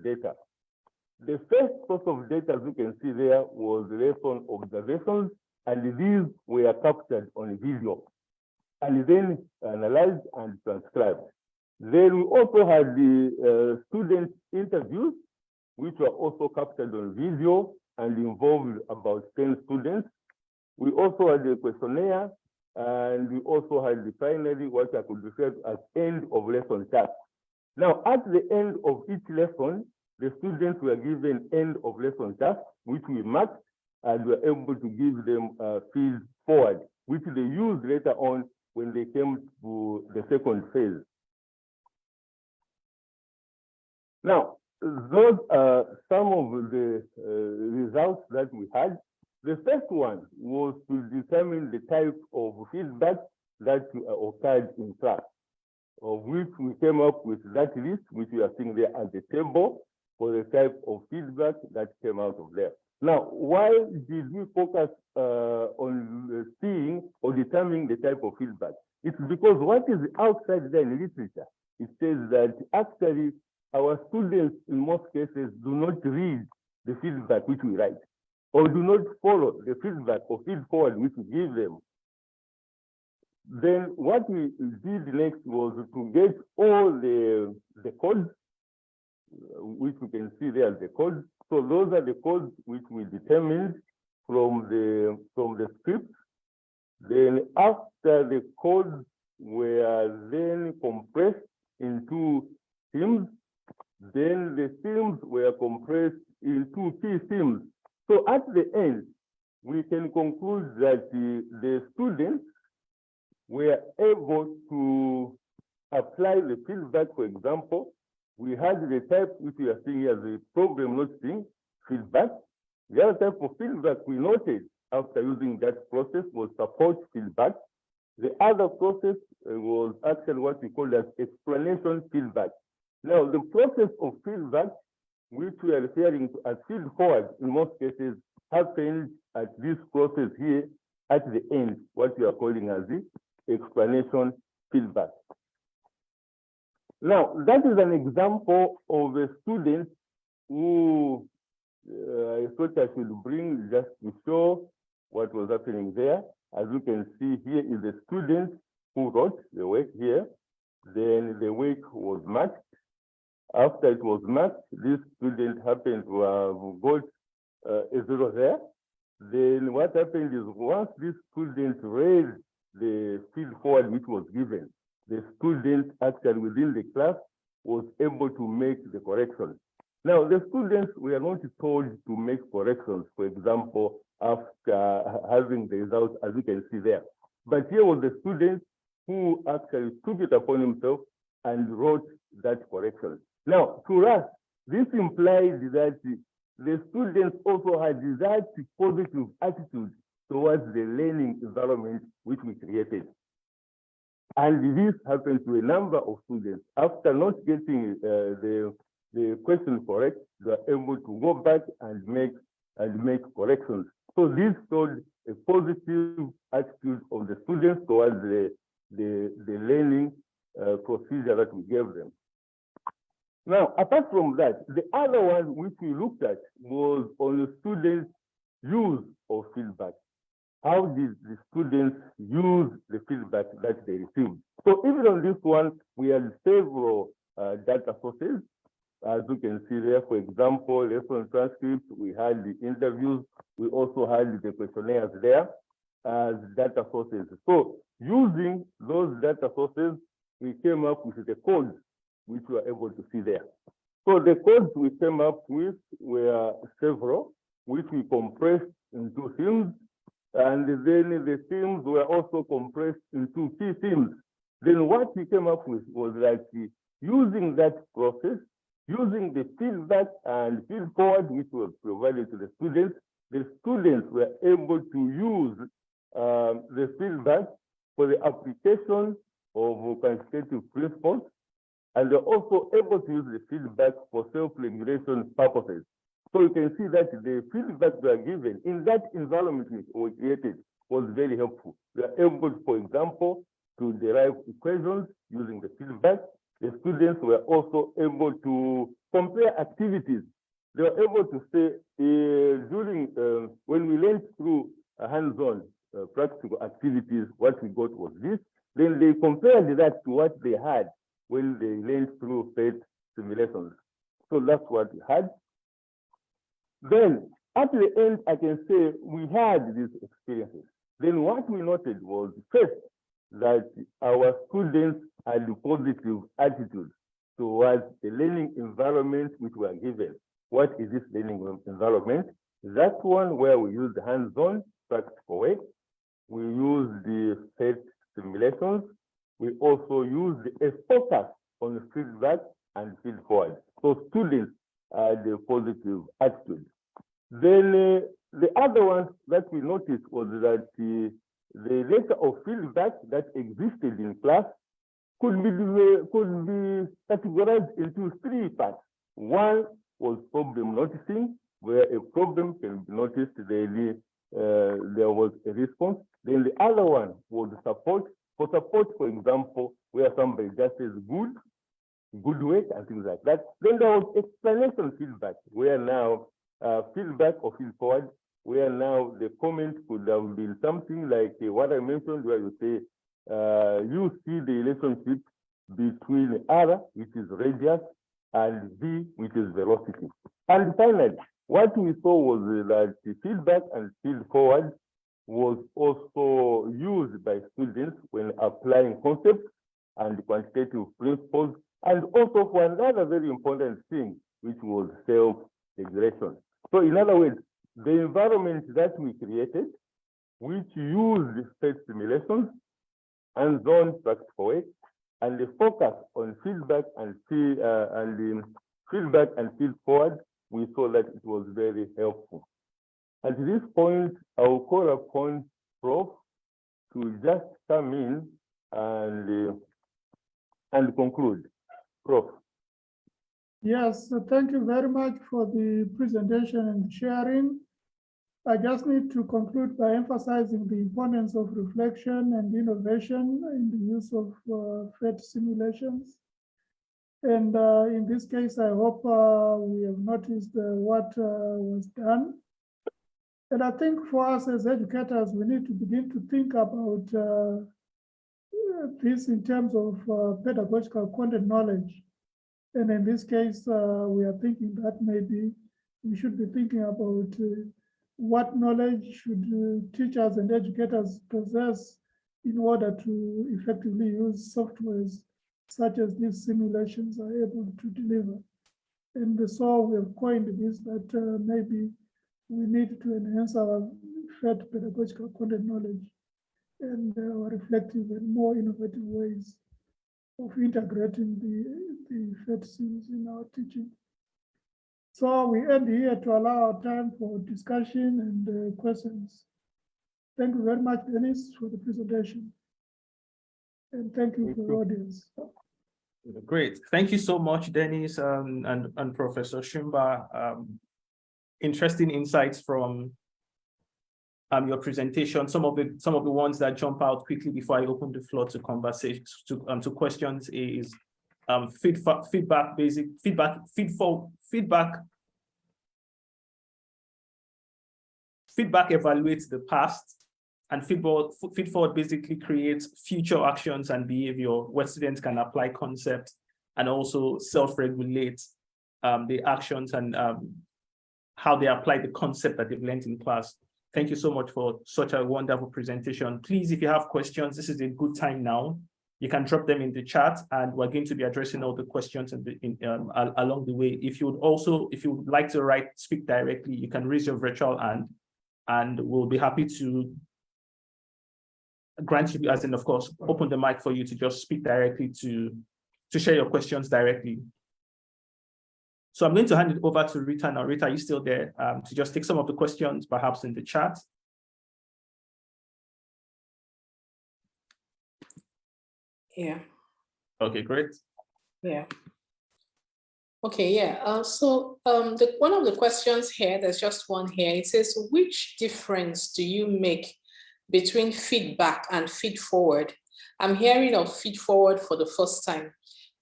data. The first source of data, as you can see there, was lesson observations, and these were captured on video, and then analyzed and transcribed. Then we also had the student interviews, which were also captured on video and involved about 10 students. We also had the questionnaire, and we also had the finally what I could refer to as end of lesson task. Now, at the end of each lesson, the students were given end of lesson tasks, which we marked, and were able to give them feed forward, which they used later on when they came to the second phase. Now, those are some of the results that we had. The first one was to determine the type of feedback that occurred in class, of which we came up with that list, which we are seeing there at the table, for the type of feedback that came out of there. Now, why did we focus on seeing or determining the type of feedback? It's because what is outside there in literature, it says that actually our students in most cases do not read the feedback which we write, or do not follow the feedback or feed forward which we give them. Then what we did next was to get all the codes, which we can see there, the codes. So those are the codes which we determined from the script. Then after the codes were then compressed into themes, then the themes were compressed into key themes. So at the end, we can conclude that the students were able to apply the feedback. For example, we had the type which we are seeing as the problem noticing feedback. The other type of feedback we noted after using that process was support feedback. The other process was actually what we call as explanation feedback. Now, the process of feedback, which we are referring to as feed forward, in most cases, happens at this process here at the end, what we are calling as the explanation feedback. Now, that is an example of a student who I thought I should bring just to show what was happening there. As you can see, here is the student who wrote the work here. Then the work was marked. After it was marked, this student happened to have got a 0 there. Then what happened is once this student read the feed forward which was given, the student actually within the class was able to make the corrections. Now, the students were not told to make corrections, for example, after having the results, as you can see there. But here was the student who actually took it upon himself and wrote that correction. Now, to us, this implies that the students also had that positive attitude towards the learning environment which we created. And this happened to a number of students. After not getting the question correct, they were able to go back and make corrections. So this showed a positive attitude of the students towards the learning procedure that we gave them. Now, apart from that, the other one which we looked at was on the students' use of feedback. How did the students use the feedback that they received? So even on this one, we had several data sources. As you can see there, for example, lesson transcripts, we had the interviews, we also had the questionnaires there as data sources. So using those data sources, we came up with the codes which we were able to see there. So the codes we came up with were several, which we compressed into themes, and then the themes were also compressed into key themes. Then what we came up with was like using that process, using the feedback and feed forward which was provided to the students were able to use the feedback for the application of quantitative principles, and they're also able to use the feedback for self-regulation purposes. So you can see that the feedback they are given in that environment we created was very helpful. They are able, for example, to derive equations using the feedback. the students were also able to compare activities. They were able to say during when we went through hands-on practical activities, what we got was this. Then they compared that to what they had when they went through PhET simulations. So that's what we had. Then at the end, I can say we had these experiences. Then what we noted was first that our students had a positive attitude towards the learning environment which we are given. What is this learning environment? That one where we use the hands-on practical way. We use the PhET simulations. We also use a focus on feedback and feed forward. So students had a positive attitude. Then the other one that we noticed was that the letter of feedback that existed in class could be categorized into three parts. One was problem noticing, where a problem can be noticed, there was a response. Then the other one was support. For support, for example, where somebody just says good work and things like that. Then there was explanation feedback, where now feedback or feed forward, where now the comment could have been something like what I mentioned, where you say, you see the relationship between R, which is radius, and V, which is velocity. And finally, what we saw was that the feedback and feed forward was also used by students when applying concepts and quantitative principles, and also for another very important thing, which was self-regulation. So in other words, the environment that we created, which used PhET simulations, hands-on practical work, and the focus on feedback and feed forward, we saw that it was very helpful. At this point, I will call upon Prof to just come in and conclude. Prof. Yes, thank you very much for the presentation and sharing. I just need to conclude by emphasizing the importance of reflection and innovation in the use of PhET simulations. And in this case, I hope we have noticed what was done. And I think for us as educators, we need to begin to think about this in terms of pedagogical content knowledge. And in this case, we are thinking that maybe we should be thinking about what knowledge should teachers and educators possess in order to effectively use softwares such as these simulations are able to deliver. And so we have coined this that maybe we need to enhance our PhET pedagogical content knowledge and reflective and more innovative ways of integrating the PhET sims in our teaching. So we end here to allow our time for discussion and questions. Thank you very much, Dennis, for the presentation. And thank you for the audience. Great. Thank you so much, Dennis and Professor Shumba. Interesting insights from your presentation. Some of the ones that jump out quickly before I open the floor to conversation to questions is feedback evaluates the past, and feed forward basically creates future actions and behavior where students can apply concepts and also self-regulate the actions and how they apply the concept that they've learned in class. Thank you so much for such a wonderful presentation. Please, if you have questions, this is a good time now. You can drop them in the chat, and we're going to be addressing all the questions along the way. If you would like to speak directly, you can raise your virtual hand, and we'll be happy to grant you, as in, of course, open the mic for you to just speak directly to share your questions directly. So I'm going to hand it over to Rita now. Rita, are you still there to just take some of the questions, perhaps in the chat? Yeah. Okay, great. Yeah. Okay, yeah. So one of the questions here, there's just one here. It says, which difference do you make between feedback and feed forward? I'm hearing of feed forward for the first time.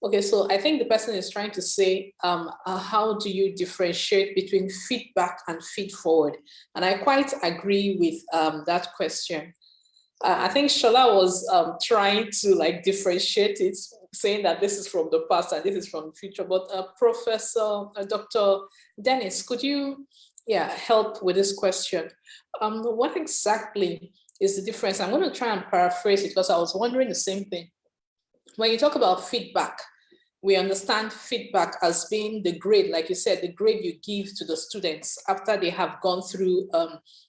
Okay, so I think the person is trying to say, how do you differentiate between feedback and feed forward? And I quite agree with that question. I think Shola was trying to like differentiate it, saying that this is from the past and this is from the future. But Dr. Dennis, could you help with this question? What exactly is the difference? I'm going to try and paraphrase it because I was wondering the same thing. When you talk about feedback, we understand feedback as being the grade, like you said, the grade you give to the students after they have gone through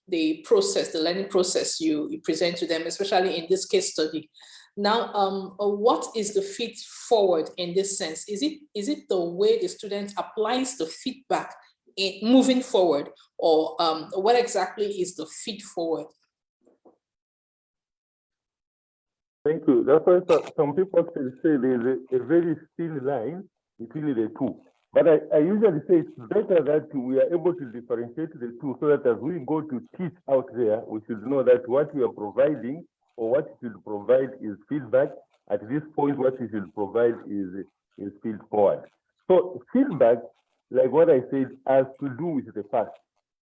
the process, the learning process you present to them, especially in this case study. Now, what is the feed forward in this sense? Is it the way the student applies the feedback in moving forward, or what exactly is the feed forward? Thank you. That's why some people can say there's a very thin line between the two. But I usually say it's better that we are able to differentiate the two so that as we go to teach out there, we should know that what we are providing or what we should provide is feedback. At this point, what we should provide is feed forward. So feedback, like what I said, has to do with the past.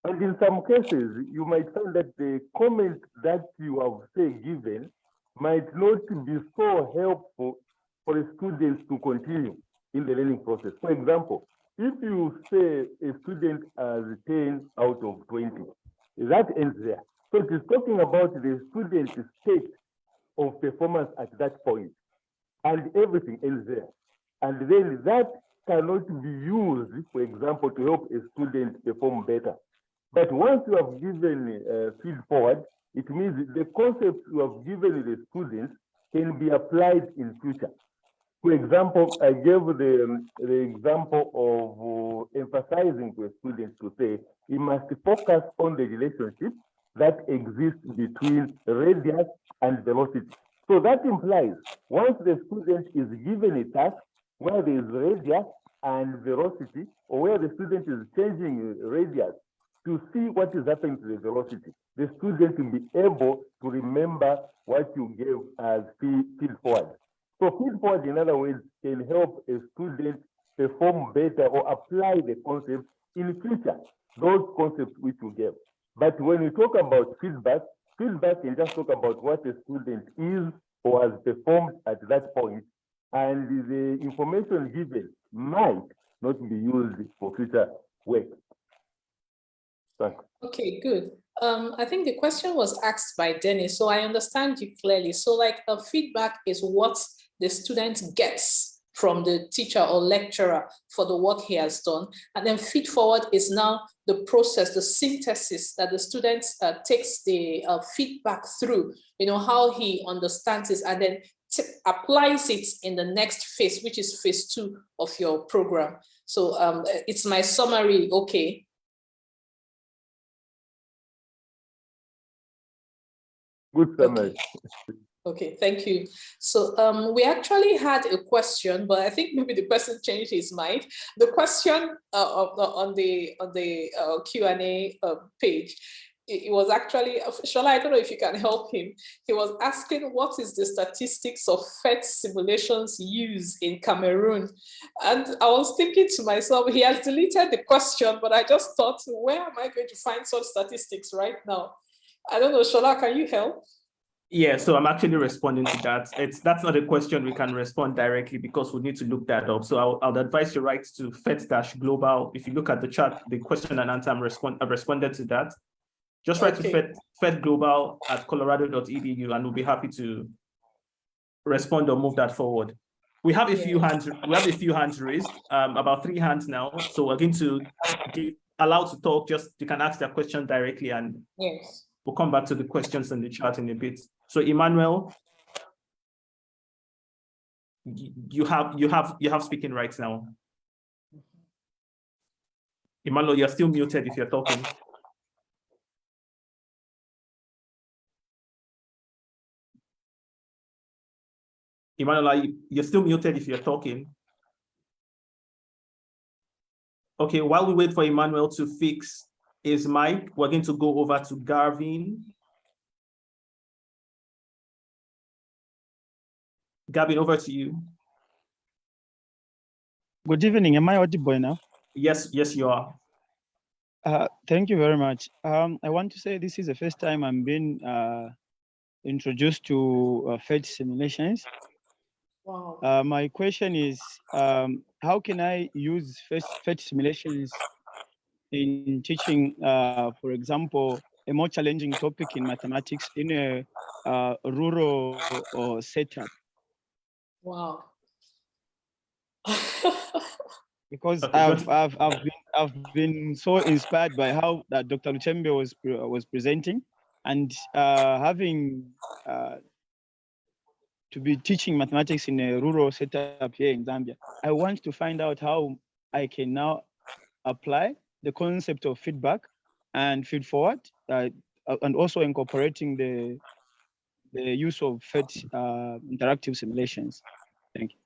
And in some cases, you might find that the comment that you have, say, given might not be so helpful for the students to continue in the learning process. For example, if you say a student has 10 out of 20, that ends there. So it is talking about the student's state of performance at that point, and everything ends there. And then that cannot be used, for example, to help a student perform better. But once you have given feed forward, it means the concepts you have given the students can be applied in future. For example, I gave the example of emphasizing to a student to say, he must focus on the relationship that exists between radius and velocity. So that implies once the student is given a task where there is radius and velocity, or where the student is changing radius, to see what is happening to the velocity, the student will be able to remember what you gave as feed forward. So feed forward, in other words, can help a student perform better or apply the concepts in future, those concepts which you gave. But when you talk about feedback, feedback can just talk about what a student is or has performed at that point, and the information given might not be used for future work. Thanks. Okay, good. I think the question was asked by Dennis, so I understand you clearly. So like a feedback is what the student gets from the teacher or lecturer for the work he has done. And then feed forward is now the process, the synthesis that the student takes the feedback through, how he understands it, and then applies it in the next phase, which is phase 2 of your program. So it's my summary, okay? Good summary. Okay, thank you. So we actually had a question, but I think maybe the person changed his mind. The question on the Q&A page, it was actually, Shola, I don't know if you can help him. He was asking, what is the statistics of PhET simulations used in Cameroon? And I was thinking to myself, he has deleted the question, but I just thought, where am I going to find such statistics right now? I don't know, Shola, can you help? Yeah, so I'm actually responding to that. That's not a question we can respond directly because we need to look that up. So I'll advise you write to PhET-global. If you look at the chat, the question and answer, I've responded to that. Just write to PhET-global@colorado.edu, and we'll be happy to respond or move that forward. We have a few hands. We have a few hands raised. About 3 hands now. So we're going to be allowed to talk. Just you can ask their question directly, and yes, we'll come back to the questions in the chat in a bit. So Emmanuel, you have speaking rights now. Emmanuel, you're still muted if you're talking. Emmanuel, you're still muted if you're talking. Okay, while we wait for Emmanuel to fix his mic, we're going to go over to Garvin. Gavin, over to you. Good evening. Am I audible now? Yes, yes, you are. Thank you very much. I want to say this is the first time I'm being introduced to PhET simulations. Wow. My question is, how can I use PhET simulations in teaching, for example, a more challenging topic in mathematics in a rural or setup? Wow. Because Okay, I've been so inspired by how that Dr. Luchembe was presenting, and having to be teaching mathematics in a rural setup here in Zambia. I want to find out how I can now apply the concept of feedback and feed forward, and also incorporating the use of PhET interactive simulations. Thank you.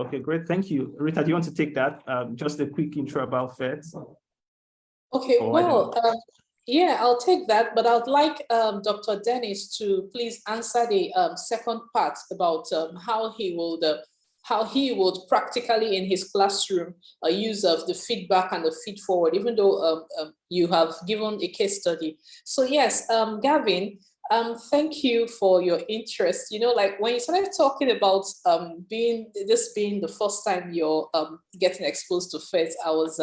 okay, great. Thank you. Rita, do you want to take that? Just a quick intro about PhET. Okay, Oh, well, yeah, I'll take that, but I'd like Dr. Dennis to please answer the second part about how he would practically in his classroom use of the feedback and the feed forward, even though you have given a case study. So yes, Gavin, thank you for your interest. You know, like when you started talking about being the first time you're getting exposed to PhET, I was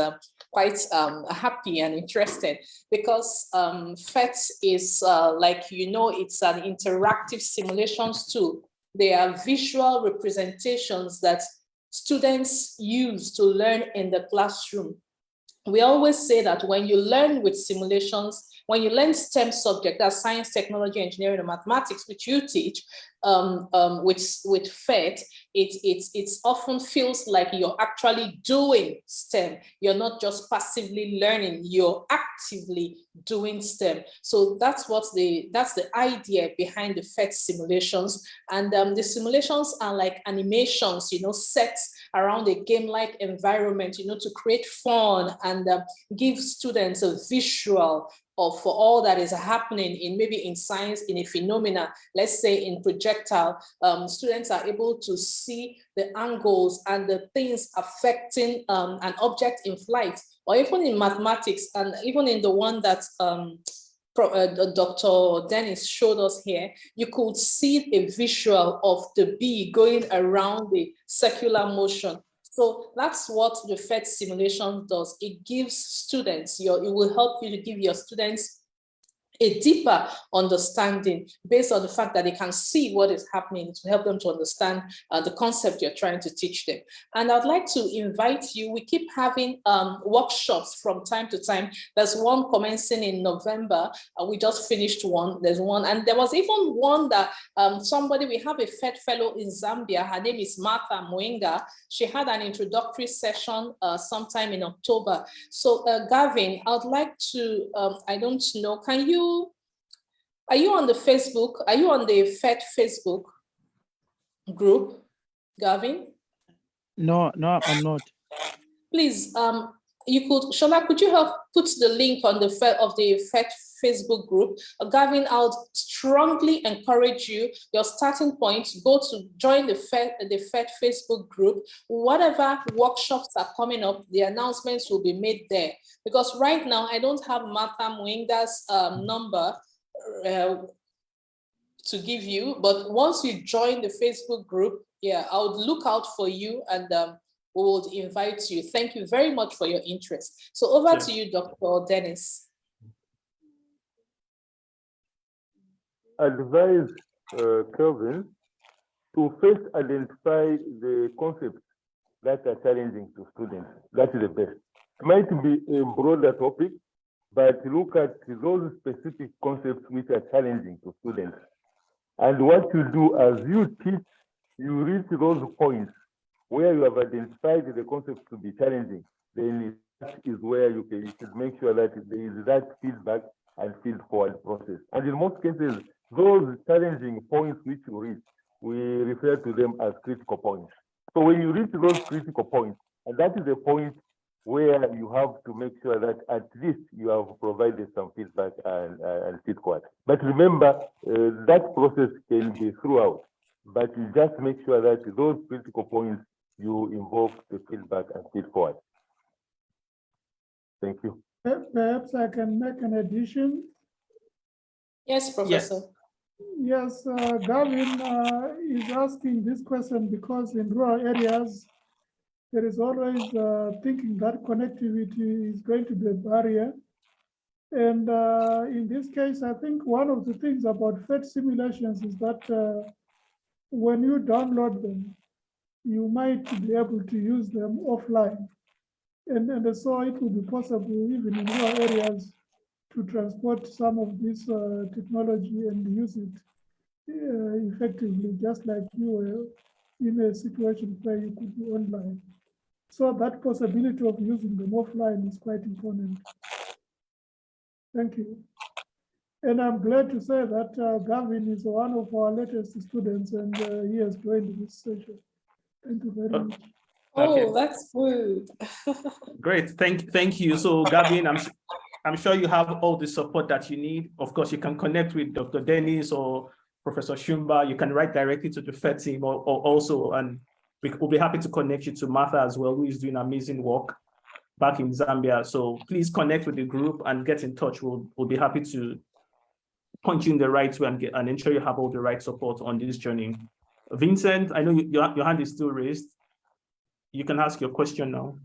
quite happy and interested because PhET is like, you know, it's an interactive simulations tool. They are visual representations that students use to learn in the classroom. We always say that when you learn with simulations, when you learn STEM subject, that's science, technology, engineering, and mathematics, which you teach, with PhET, it often feels like you're actually doing STEM. You're not just passively learning, you're actively doing STEM. So that's the idea behind the PhET simulations. And the simulations are like animations, you know, set around a game-like environment, you know, to create fun and give students a visual of all that is happening in maybe in science, in a phenomena, let's say in projectile, students are able to see the angles and the things affecting an object in flight, or even in mathematics, and even in the one that Dr. Dennis showed us here, you could see a visual of the bee going around the circular motion. So that's what the PhET simulation does. It gives students, it will help you to give your students a deeper understanding based on the fact that they can see what is happening to help them to understand the concept you're trying to teach them. And I'd like to invite you, we keep having workshops from time to time. There's one commencing in November. We just finished one. There's one, and there was even one that we have a PhET fellow in Zambia. Her name is Martha Mwenga. She had an introductory session sometime in October. So Gavin, I'd like to, I don't know, are you on the Facebook? Are you on the PhET Facebook group, Gavin? No, I'm not. Please, you could, Shola, could you help put the link on the PhET Facebook group? Gavin, I would strongly encourage you, your starting point, go to join the PhET Facebook group. Whatever workshops are coming up, the announcements will be made there. Because right now, I don't have Martha Mwenga's number to give you, but once you join the Facebook group, yeah, I would look out for you and we will invite you. Thank you very much for your interest. So over to you, Dr. Dennis. Advise Kelvin to first identify the concepts that are challenging to students. That is the best. It might be a broader topic, but look at those specific concepts which are challenging to students. And what you do as you teach, you reach those points where you have identified the concepts to be challenging. Then that is where you should make sure that there is that feedback and feed forward process. And in most cases, those challenging points which you reach, we refer to them as critical points. So when you reach those critical points, and that is the point where you have to make sure that at least you have provided some feedback and feed forward. But remember, that process can be throughout. but you just make sure that those critical points you invoke the feedback and feed forward. Thank you. Perhaps I can make an addition. Yes, Professor. Yes, Gavin is asking this question because in rural areas, there is always thinking that connectivity is going to be a barrier. And in this case, I think one of the things about PhET simulations is that when you download them, you might be able to use them offline. And so it will be possible even in rural areas to transport some of this technology and use it effectively, just like you were in a situation where you could be online. So that possibility of using them offline is quite important. Thank you. And I'm glad to say that Gavin is one of our latest students and he has joined this session. Thank you very much. Oh, that's good. Great, thank you. So Gavin, I'm sure you have all the support that you need. Of course, you can connect with Dr. Dennis or Professor Shumba. You can write directly to the PhET team or also, and we'll be happy to connect you to Martha as well, who is doing amazing work back in Zambia. So please connect with the group and get in touch. We'll be happy to point you in the right way and ensure you have all the right support on this journey. Vincent, I know your hand is still raised. You can ask your question now.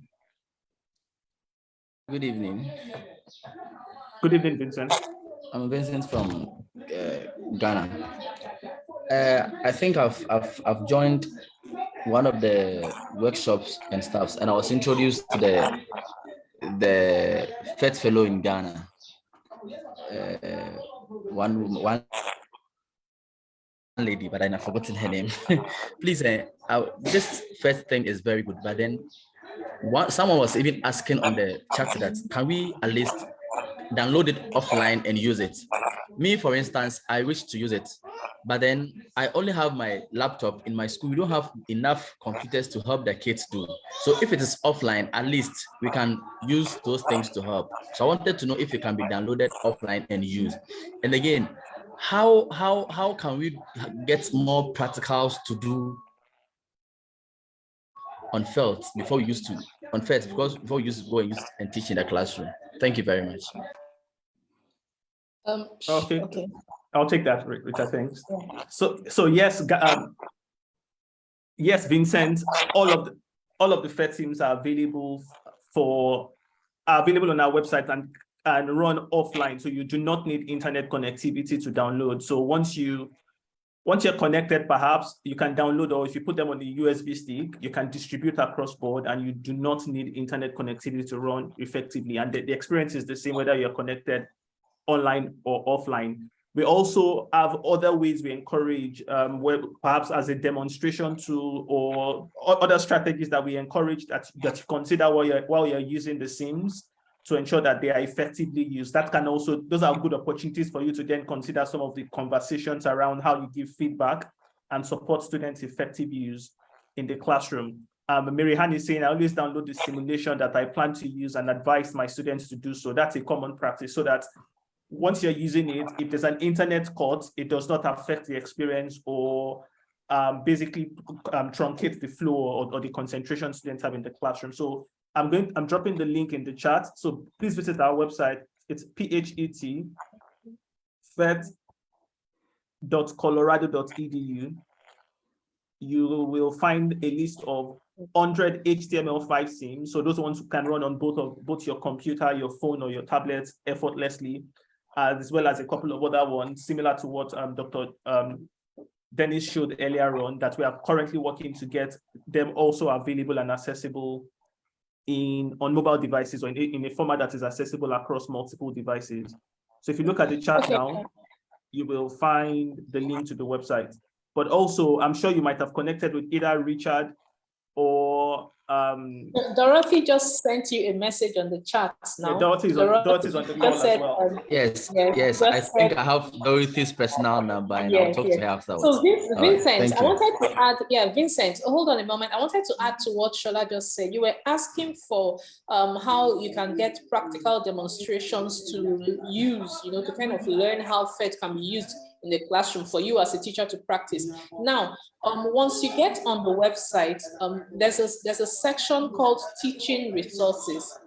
Good evening. Good evening, Vincent. I'm Vincent from Ghana. I think I've joined one of the workshops and stuff, and I was introduced to the PhET fellow in Ghana. One lady, but I've forgotten her name. Please, this PhET thing is very good, but then someone was even asking on the chat that can we at least download it offline and use it? Me, for instance, I wish to use it, but then I only have my laptop in my school. We don't have enough computers to help the kids do. So if it is offline, at least we can use those things to help. So I wanted to know if it can be downloaded offline and used. And again, how can we get more practicals to do on PhET before we used to because before we used to go and use and teach in the classroom? Thank you very much. Okay. I'll take that, Rita. Thanks. So yes, yes, Vincent. All of the PhET teams are available on our website and run offline. So you do not need internet connectivity to download. So once you're connected, perhaps you can download, or if you put them on the USB stick, you can distribute across board, and you do not need internet connectivity to run effectively. And the experience is the same whether you're connected online or offline. We also have other ways we encourage, where perhaps as a demonstration tool or other strategies that we encourage that you consider while you're using the SIMs to ensure that they are effectively used. That can also, those are good opportunities for you to then consider some of the conversations around how you give feedback and support students' effective use in the classroom. Mary Han is saying, I always download the simulation that I plan to use and advise my students to do so. That's a common practice, so that once you're using it, if there's an internet cut, it does not affect the experience or basically truncate the flow or the concentration students have in the classroom. So I'm dropping the link in the chat. So please visit our website. It's PhET phet.colorado.edu. You will find a list of 100 HTML5 SIMs. So those ones can run on both your computer, your phone, or your tablet effortlessly, as well as a couple of other ones similar to what Dr. Dennis showed earlier on, that we are currently working to get them also available and accessible on mobile devices, or in a format that is accessible across multiple devices. So if you look at the chat now, you will find the link to the website. But also, I'm sure you might have connected with either Richard or Dorothy just sent you a message on the chat now. Yeah, Dorothy's on the call as well. Yes. I think I have Dorothy's personal number, and I'll talk to her afterwards. So Vincent, I wanted to add, Vincent, hold on a moment. I wanted to add to what Shola just said. You were asking for how you can get practical demonstrations to use, to kind of learn how PhET can be used in the classroom for you as a teacher to practice. Now, once you get on the website, there's a section called teaching resources.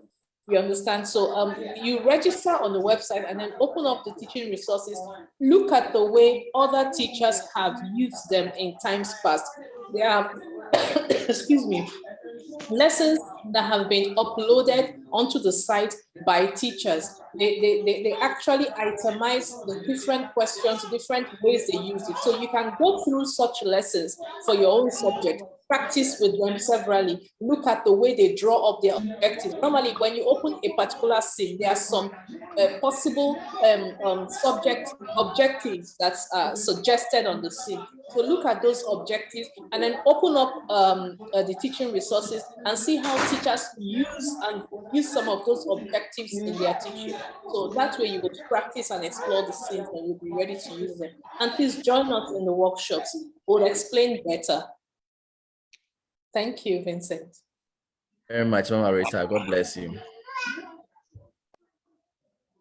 You understand? So you register on the website and then open up the teaching resources. Look at the way other teachers have used them in times past. There are, excuse me, lessons that have been uploaded onto the site by teachers. They actually itemize the different questions, different ways they use it. So you can go through such lessons for your own subject, practice with them severally, look at the way they draw up their objectives. Normally, when you open a particular sim, there are some possible subject objectives that's suggested on the sim. So look at those objectives and then open up the teaching resources and see how teachers use some of those objectives in their teaching. So that way you will practice and explore the sims and you'll be ready to use them. And please join us in the workshops. We'll explain better. Thank you, Vincent. Very much, Mama Rita. God bless you.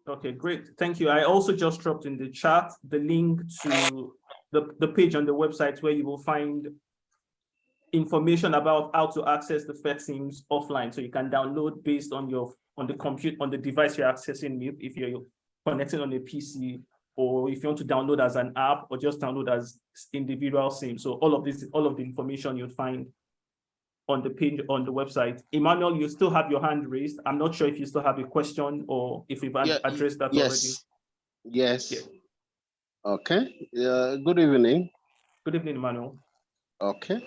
Okay, great. Thank you. I also just dropped in the chat the link to the page on the website where you will find information about how to access the PhET sims offline. So you can download based on the device you're accessing with, if you're connecting on a PC, or if you want to download as an app or just download as individual sim. So all of the information you'll find on the page on the website. Emmanuel, you still have your hand raised. I'm not sure if you still have a question or if we've addressed that already. Yes. Yeah. Okay. Good evening. Good evening, Emmanuel. Okay.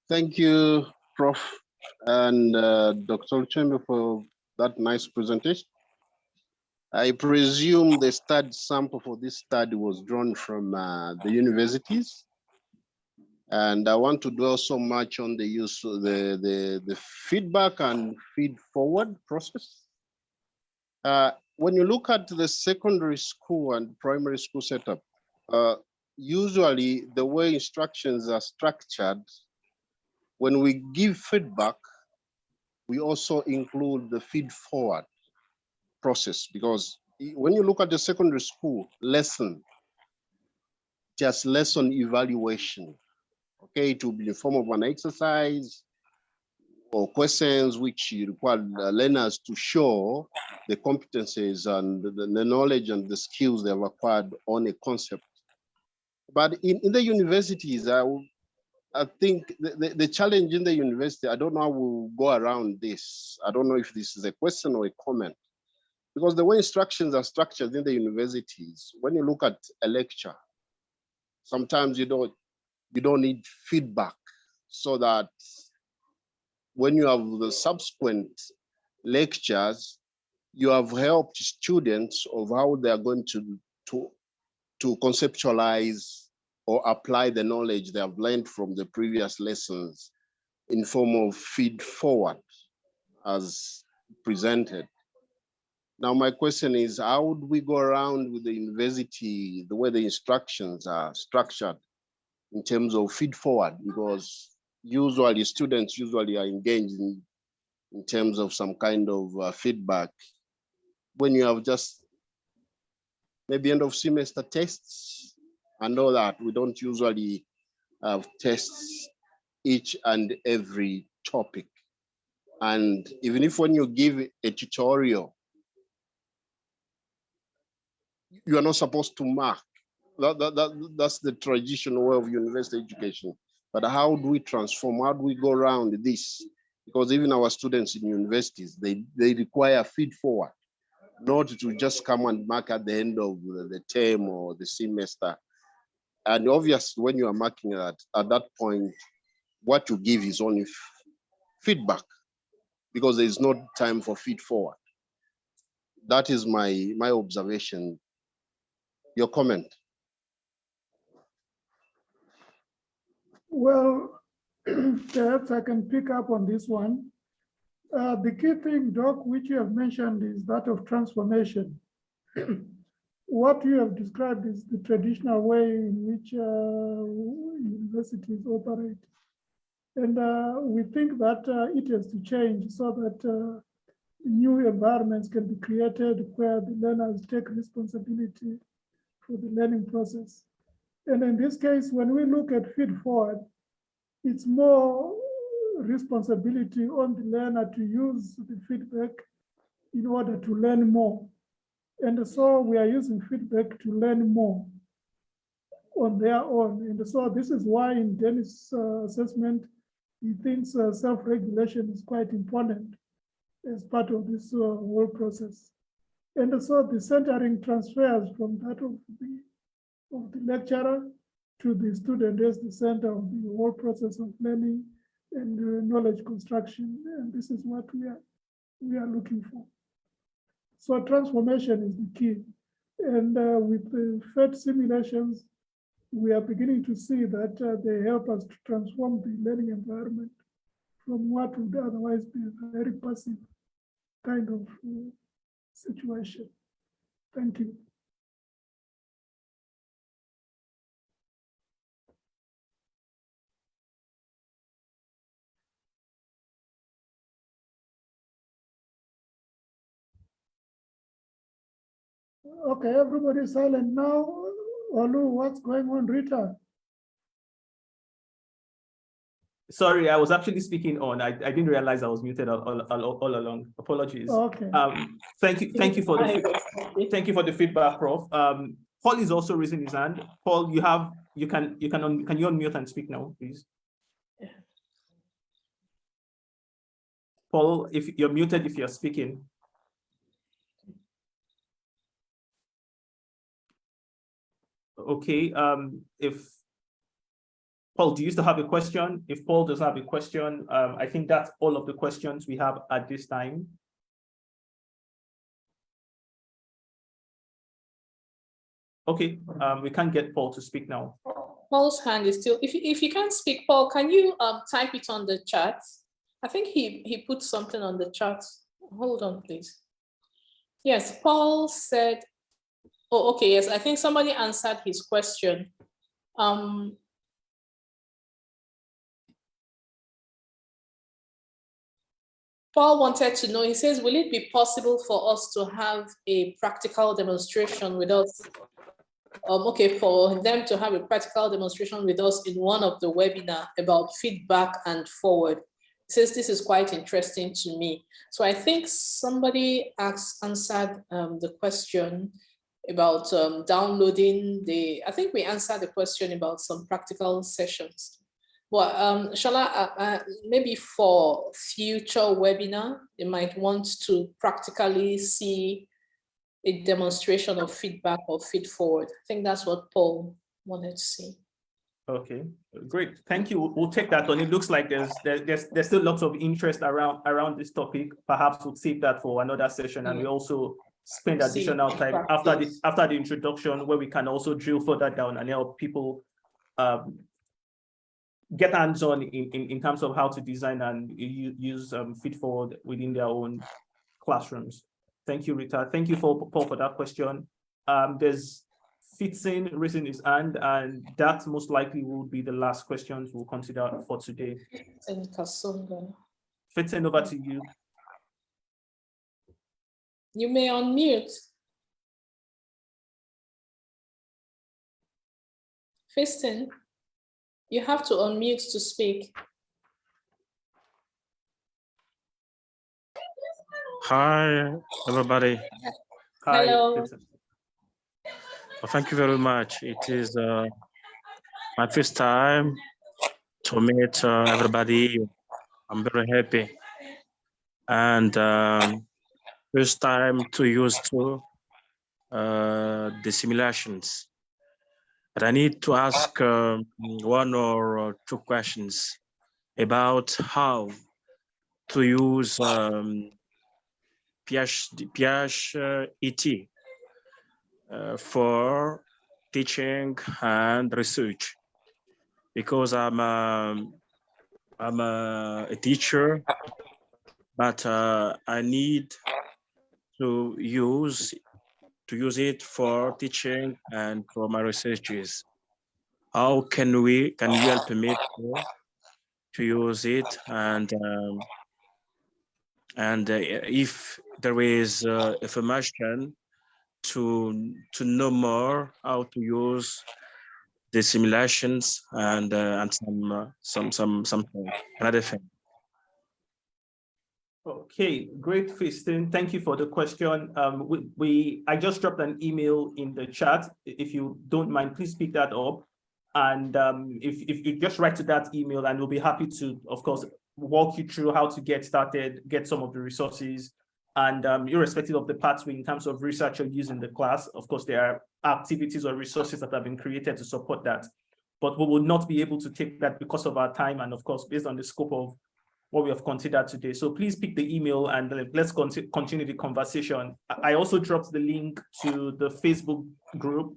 Thank you, Prof. and Dr. Luchembe for that nice presentation. I presume the study sample for this study was drawn from the universities. And I want to dwell so much on the use of the feedback and feed forward process. When you look at the secondary school and primary school setup, usually the way instructions are structured, when we give feedback, we also include the feed forward process, because when you look at the secondary school lesson, just lesson evaluation. Okay, it will be in the form of an exercise or questions which require learners to show the competencies and the knowledge and the skills they have acquired on a concept. But in the universities, I think the challenge in the university, I don't know how we'll go around this. I don't know if this is a question or a comment, because the way instructions are structured in the universities, when you look at a lecture, sometimes you don't need feedback, so that when you have the subsequent lectures, you have helped students of how they are going to conceptualize or apply the knowledge they have learned from the previous lessons in form of feed forward as presented. Now, my question is, how would we go around with the university, the way the instructions are structured in terms of feed forward? Because usually students are engaged in terms of some kind of feedback. When you have just maybe end of semester tests and all that, we don't usually have tests each and every topic. And even if when you give a tutorial, you are not supposed to mark. That's the traditional way of university education. But how do we transform? How do we go around this? Because even our students in universities, they require feed forward, not to just come and mark at the end of the term or the semester. And obviously, when you are marking that, at that point, what you give is only feedback, because there is no time for feed forward. That is my observation. Your comment? Well, perhaps I can pick up on this one. The key thing, Doc, which you have mentioned, is that of transformation. What you have described is the traditional way in which universities operate. And we think that it has to change so that new environments can be created where the learners take responsibility for the learning process. And in this case, when we look at feed forward, it's more responsibility on the learner to use the feedback in order to learn more. And so we are using feedback to learn more on their own. And so this is why in Dennis' assessment, he thinks self-regulation is quite important as part of this whole process. And so the centering transfers from that of the lecturer to the student as the center of the whole process of learning and knowledge construction. And this is what we are looking for. So transformation is the key. And with the PhET simulations, we are beginning to see that they help us to transform the learning environment from what would otherwise be a very passive kind of situation. Thank you. Okay, everybody's silent now. Olu, what's going on, Rita? Sorry, I was actually speaking on. I didn't realize I was muted all along. Apologies. Okay. Thank you for the feedback, Prof. Paul is also raising his hand. Paul, can you unmute and speak now, please? Paul, if you're muted, if you're speaking. Okay, if Paul, do you still have a question? If Paul does have a question, I think that's all of the questions we have at this time. Okay, we can't get Paul to speak now. Paul's hand is still, if you can't speak, Paul, can you type it on the chat? I think he put something on the chat. Hold on, please. Yes, Paul said, oh, okay, yes, I think somebody answered his question. Paul wanted to know, he says, will it be possible for us to have a practical demonstration with us? Okay, for them to have a practical demonstration with us in one of the webinar about feedback and forward. He says, this is quite interesting to me. So I think somebody answered the question about downloading I think we answered the question about some practical sessions. Well, Shola, maybe for future webinar, they might want to practically see a demonstration of feedback or feed forward. I think that's what Paul wanted to see. Okay, great. Thank you. We'll take that on. It looks like there's still lots of interest around this topic. Perhaps we'll save that for another session, and we also spend additional time after the introduction, where we can also drill further down and help people get hands-on in terms of how to design and use feed forward within their own classrooms. Thank you, Rita. Thank you, Paul, for that question. There's Fitzin raising his hand, and that most likely will be the last questions we'll consider for today. Fitzin, over to you. You may unmute. Fitzin, you have to unmute to speak. Hi, everybody. Hi, hello. Fitzin. Well, thank you very much. It is my first time to meet everybody. I'm very happy. And first time to use the simulations. But I need to ask one or two questions about how to use PhET for teaching and research, because I'm a teacher, but I need to use it for teaching and for my researches. How can you help me to use it, and if there is information to know more how to use the simulations and some another thing. Okay, great, Fiston. Thank you for the question. I just dropped an email in the chat. If you don't mind, please pick that up. And if you just write to that email, and we'll be happy to, of course, walk you through how to get started, get some of the resources, and irrespective of the pathway in terms of research or use in the class, of course, there are activities or resources that have been created to support that. But we will not be able to take that because of our time and, of course, based on the scope of what we have considered today. So please pick the email and let's continue the conversation. I also dropped the link to the Facebook group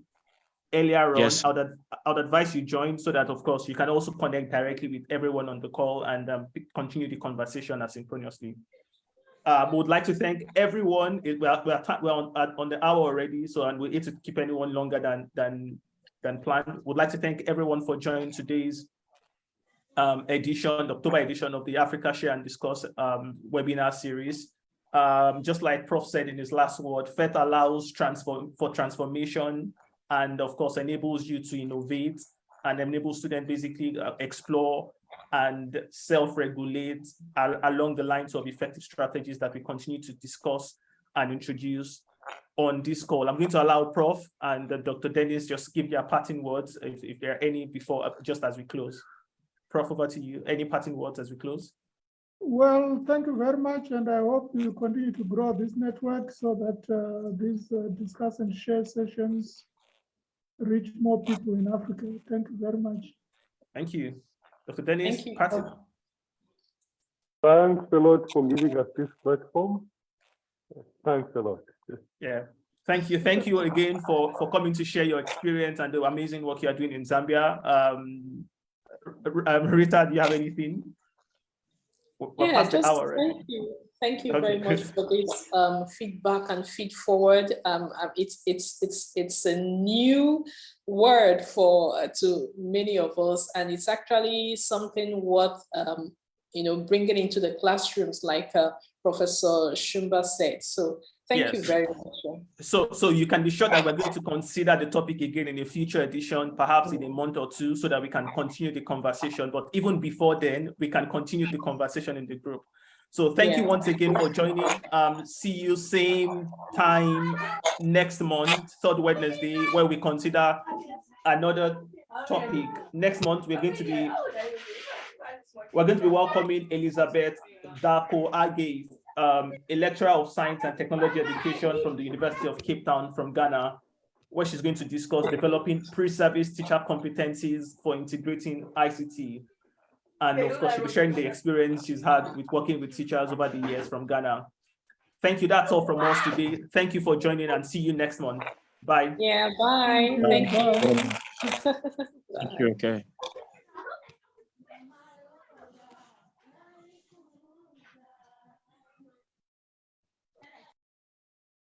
earlier on. Yes. I'd advise you join so that, of course, you can also connect directly with everyone on the call and continue the conversation asynchronously. We would like to thank everyone. We're on the hour already, so and we're able to keep anyone longer than planned. Would like to thank everyone for joining today's October edition of the Africa Share and Discuss webinar series. Just like Prof said in his last word, PhET allows transformation and, of course, enables you to innovate and enable students basically explore and self-regulate along the lines of effective strategies that we continue to discuss and introduce on this call. I'm going to allow Prof and Dr. Dennis just give their parting words if there are any before, just as we close. Prof, over to you. Any parting words as we close? Well, thank you very much, and I hope you continue to grow this network so that these discuss and share sessions reach more people in Africa. Thank you very much. Thank you. Dr. Dennis, Thank you. Thanks a lot for giving us this platform. Thanks a lot. Yeah. Thank you. Thank you again for coming to share your experience and the amazing work you are doing in Zambia. Rita, do you have anything? Yeah, just thank you. Thank you very much for this feedback and feed forward. It's a new word to many of us, and it's actually something worth bringing into the classrooms, like Professor Shumba said. So thank you very much. So you can be sure that we're going to consider the topic again in a future edition, perhaps in a month or two, so that we can continue the conversation. But even before then, we can continue the conversation in the group. So thank you once again for joining. See you same time next month, third Wednesday, where we consider another topic. Next month, we're going to be welcoming Elizabeth Darko Agave, a lecturer of science and technology education from the University of Cape Town from Ghana, where she's going to discuss developing pre-service teacher competencies for integrating ICT. And of course, she'll be sharing the experience she's had with working with teachers over the years from Ghana. Thank you. That's all from us today. Thank you for joining and see you next month. Bye. Yeah, bye. Thank you. Thank you. Okay.